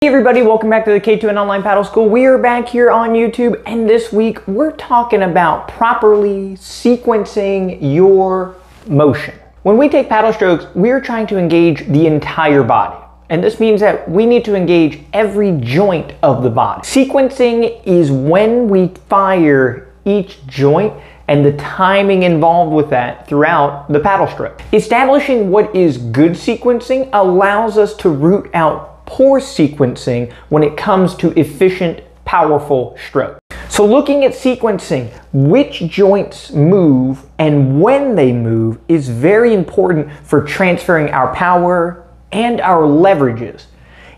Hey everybody, welcome back to the K2N Online Paddle School. We are back here on YouTube, and this week we're talking about properly sequencing your motion. When we take paddle strokes, we're trying to engage the entire body. And this means that we need to engage every joint of the body. Sequencing is when we fire each joint and the timing involved with that throughout the paddle stroke. Establishing what is good sequencing allows us to root out poor sequencing when it comes to efficient, powerful stroke. So looking at sequencing, which joints move and when they move is very important for transferring our power and our leverages.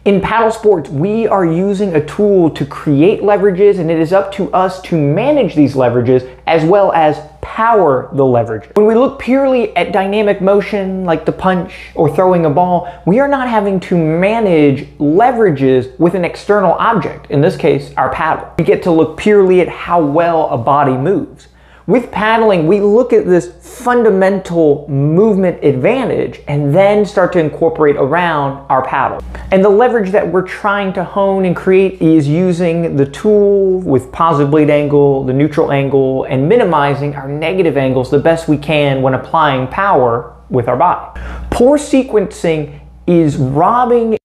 In paddle sports, we are using a tool to create leverages, and it is up to us to manage these leverages as well as power the leverage. When we look purely at dynamic motion, like the punch or throwing a ball, we are not having to manage leverages with an external object, in this case, our paddle. We get to look purely at how well a body moves. With paddling, we look at this fundamental movement advantage and then start to incorporate around our paddle. And the leverage that we're trying to hone and create is using the tool with positive blade angle, the neutral angle, and minimizing our negative angles the best we can when applying power with our body. Poor sequencing is robbing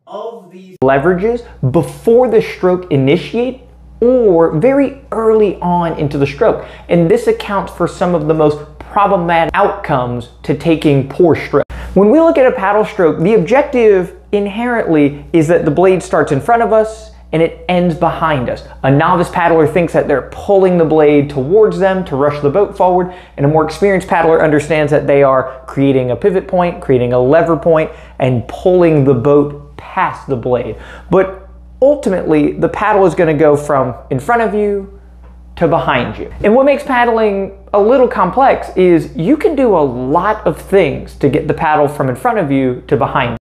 of these leverages before the stroke initiates or very early on into the stroke. And this accounts for some of the most problematic outcomes to taking poor stroke. When we look at a paddle stroke, the objective inherently is that the blade starts in front of us and it ends behind us. A novice paddler thinks that they're pulling the blade towards them to rush the boat forward, and a more experienced paddler understands that they are creating a pivot point, creating a lever point, and pulling the boat past the blade. But ultimately, the paddle is going to go from in front of you to behind you. And what makes paddling a little complex is you can do a lot of things to get the paddle from in front of you to behind you.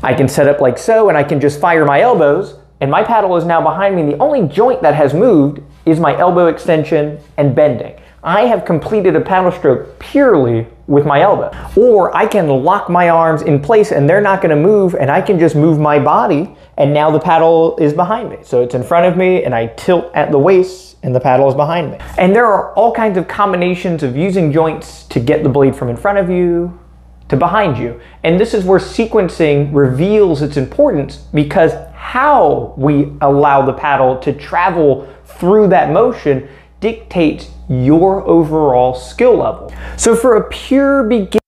I can set up like so, and I can just fire my elbows, and my paddle is now behind me. The only joint that has moved is my elbow extension and bending. I have completed a paddle stroke purely with my elbow. Or I can lock my arms in place and they're not gonna move, and I can just move my body, and now the paddle is behind me. So it's in front of me and I tilt at the waist and the paddle is behind me. And there are all kinds of combinations of using joints to get the blade from in front of you to behind you. And this is where sequencing reveals its importance, because how we allow the paddle to travel through that motion dictates your overall skill level. So for a pure beginner,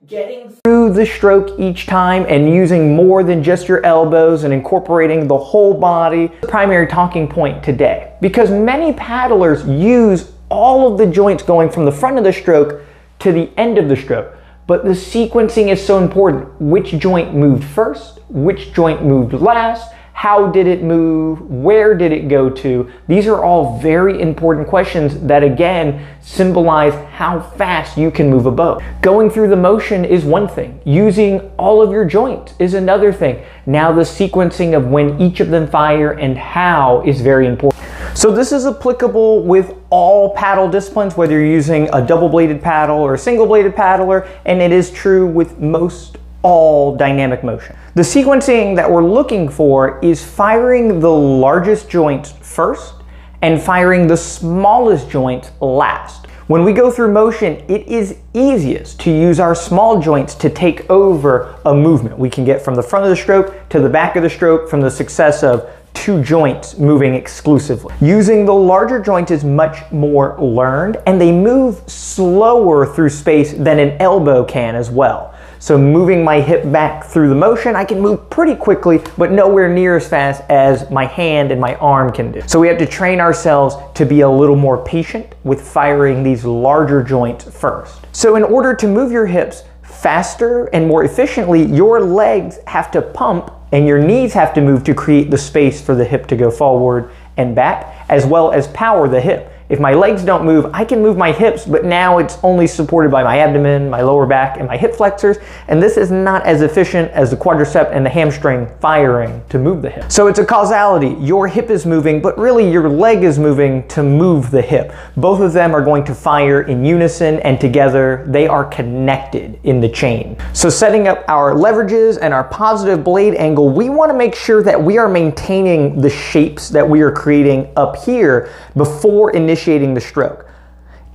getting through the stroke each time and using more than just your elbows and incorporating the whole body, the primary talking point today. Because many paddlers use all of the joints going from the front of the stroke to the end of the stroke. But the sequencing is so important. Which joint moved first? Which joint moved last? How did it move? Where did it go to? These are all very important questions that again symbolize how fast you can move a boat. Going through the motion is one thing. Using all of your joints is another thing. Now the sequencing of when each of them fire and how is very important. So this is applicable with all paddle disciplines, whether you're using a double-bladed paddle or a single-bladed paddler, and it is true with most all dynamic motion. The sequencing that we're looking for is firing the largest joints first and firing the smallest joints last. When we go through motion, it is easiest to use our small joints to take over a movement. We can get from the front of the stroke to the back of the stroke from the success of two joints moving exclusively. Using the larger joint is much more learned, and they move slower through space than an elbow can as well. So moving my hip back through the motion, I can move pretty quickly, but nowhere near as fast as my hand and my arm can do. So we have to train ourselves to be a little more patient with firing these larger joints first. So in order to move your hips faster and more efficiently, your legs have to pump and your knees have to move to create the space for the hip to go forward and back, as well as power the hip. If my legs don't move, I can move my hips, but now it's only supported by my abdomen, my lower back, and my hip flexors, and this is not as efficient as the quadricep and the hamstring firing to move the hip. So it's a causality. Your hip is moving, but really your leg is moving to move the hip. Both of them are going to fire in unison, and together they are connected in the chain. So setting up our leverages and our positive blade angle, we want to make sure that we are maintaining the shapes that we are creating up here before initiating the stroke.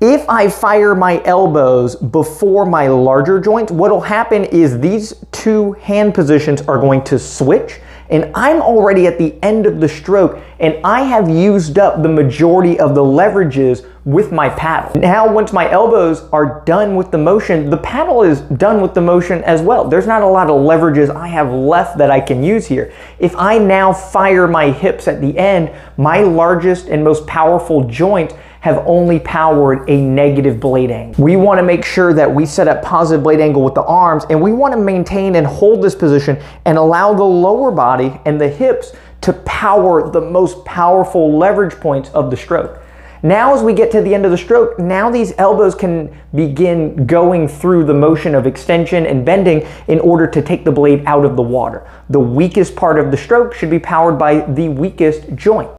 If I fire my elbows before my larger joints, what will happen is these two hand positions are going to switch, and I'm already at the end of the stroke, and I have used up the majority of the leverages with my paddle. Now, once my elbows are done with the motion, the paddle is done with the motion as well. There's not a lot of leverages I have left that I can use here. If I now fire my hips at the end, my largest and most powerful joints have only powered a negative blade angle. We want to make sure that we set up positive blade angle with the arms, and we want to maintain and hold this position and allow the lower body and the hips to power the most powerful leverage points of the stroke. Now as we get to the end of the stroke, now these elbows can begin going through the motion of extension and bending in order to take the blade out of the water. The weakest part of the stroke should be powered by the weakest joint.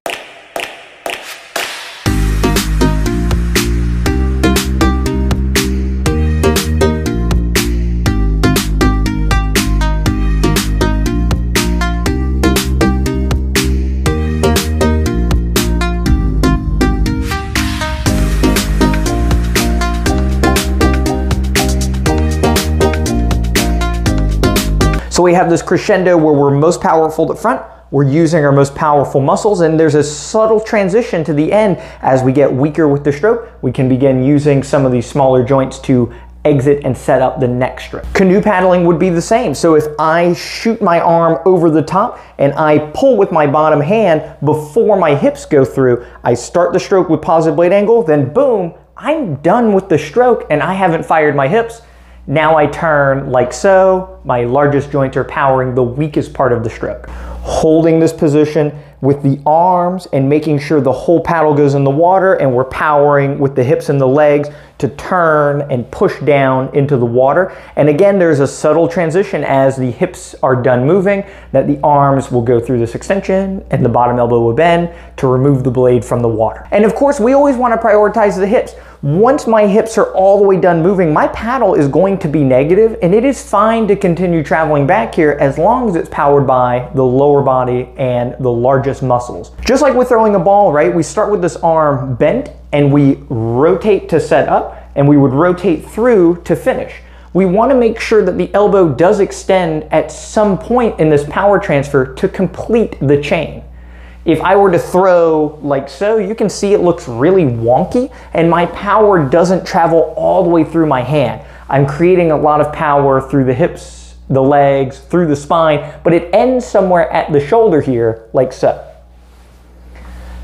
So we have this crescendo where we're most powerful at the front, we're using our most powerful muscles, and there's a subtle transition to the end. As we get weaker with the stroke, we can begin using some of these smaller joints to exit and set up the next stroke. Canoe paddling would be the same. So if I shoot my arm over the top and I pull with my bottom hand before my hips go through, I start the stroke with positive blade angle, then boom, I'm done with the stroke and I haven't fired my hips. Now I turn like so. My largest joints are powering the weakest part of the stroke. Holding this position with the arms and making sure the whole paddle goes in the water, and we're powering with the hips and the legs to turn and push down into the water. And again, there's a subtle transition as the hips are done moving, that the arms will go through this extension and the bottom elbow will bend to remove the blade from the water. And of course, we always want to prioritize the hips. Once my hips are all the way done moving, my paddle is going to be negative, and it is fine to continue traveling back here as long as it's powered by the lower body and the largest muscles. Just like with throwing a ball, right? We start with this arm bent and we rotate to set up, and we would rotate through to finish. We want to make sure that the elbow does extend at some point in this power transfer to complete the chain. If I were to throw like so, you can see it looks really wonky, and my power doesn't travel all the way through my hand. I'm creating a lot of power through the hips, the legs, through the spine, but it ends somewhere at the shoulder here, like so.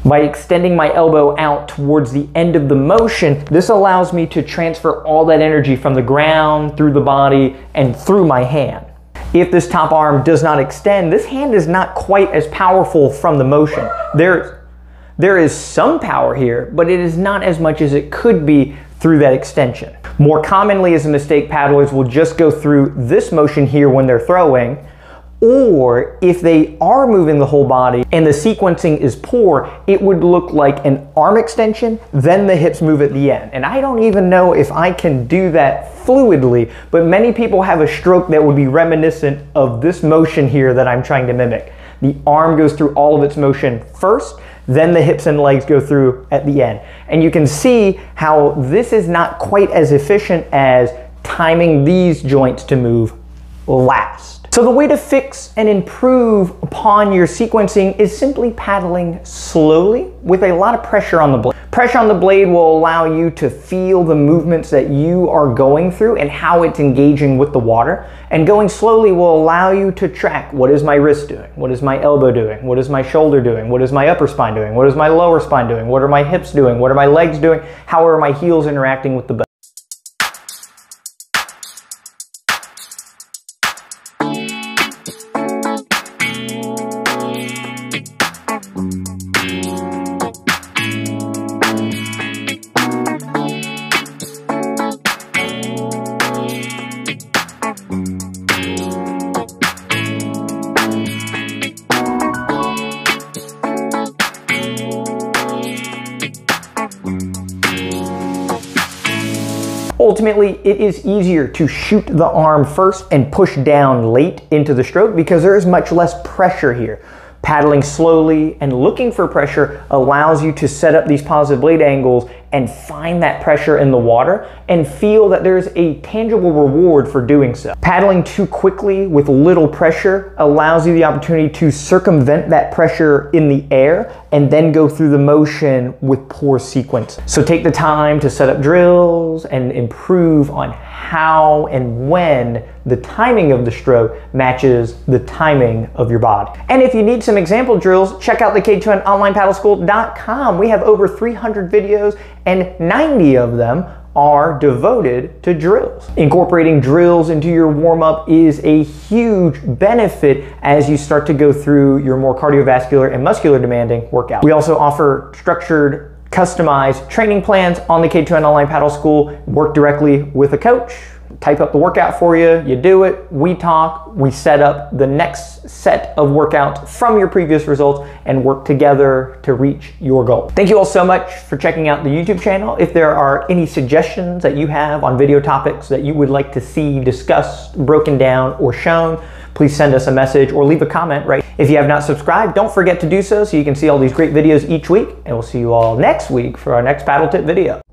By extending my elbow out towards the end of the motion, this allows me to transfer all that energy from the ground, through the body, and through my hand. If this top arm does not extend, this hand is not quite as powerful from the motion. There is some power here, but it is not as much as it could be through that extension. More commonly as a mistake, paddlers will just go through this motion here when they're throwing, or if they are moving the whole body and the sequencing is poor, it would look like an arm extension, then the hips move at the end. And I don't even know if I can do that fluidly, but many people have a stroke that would be reminiscent of this motion here that I'm trying to mimic. The arm goes through all of its motion first, then the hips and legs go through at the end. And you can see how this is not quite as efficient as timing these joints to move last. So the way to fix and improve upon your sequencing is simply paddling slowly with a lot of pressure on the blade. Pressure on the blade will allow you to feel the movements that you are going through and how it's engaging with the water. And going slowly will allow you to track, what is my wrist doing? What is my elbow doing? What is my shoulder doing? What is my upper spine doing? What is my lower spine doing? What are my hips doing? What are my legs doing? How are my heels interacting with the boat? Ultimately, it is easier to shoot the arm first and push down late into the stroke because there is much less pressure here. Paddling slowly and looking for pressure allows you to set up these positive blade angles and find that pressure in the water and feel that there's a tangible reward for doing so. Paddling too quickly with little pressure allows you the opportunity to circumvent that pressure in the air and then go through the motion with poor sequence. So take the time to set up drills and improve on how and when the timing of the stroke matches the timing of your body. And if you need some example drills, check out the K2NOnlinePaddleSchool.com. We have over 300 videos and 90 of them are devoted to drills. Incorporating drills into your warm-up is a huge benefit as you start to go through your more cardiovascular and muscular demanding workout. We also offer structured, customized training plans on the K2N Online Paddle School. Work directly with a coach, type up the workout for you, you do it, we talk, we set up the next set of workouts from your previous results and work together to reach your goal. Thank you all so much for checking out the YouTube channel. If there are any suggestions that you have on video topics that you would like to see discussed, broken down, or shown, please send us a message or leave a comment right. If you have not subscribed, don't forget to do so you can see all these great videos each week, and we'll see you all next week for our next paddle tip video.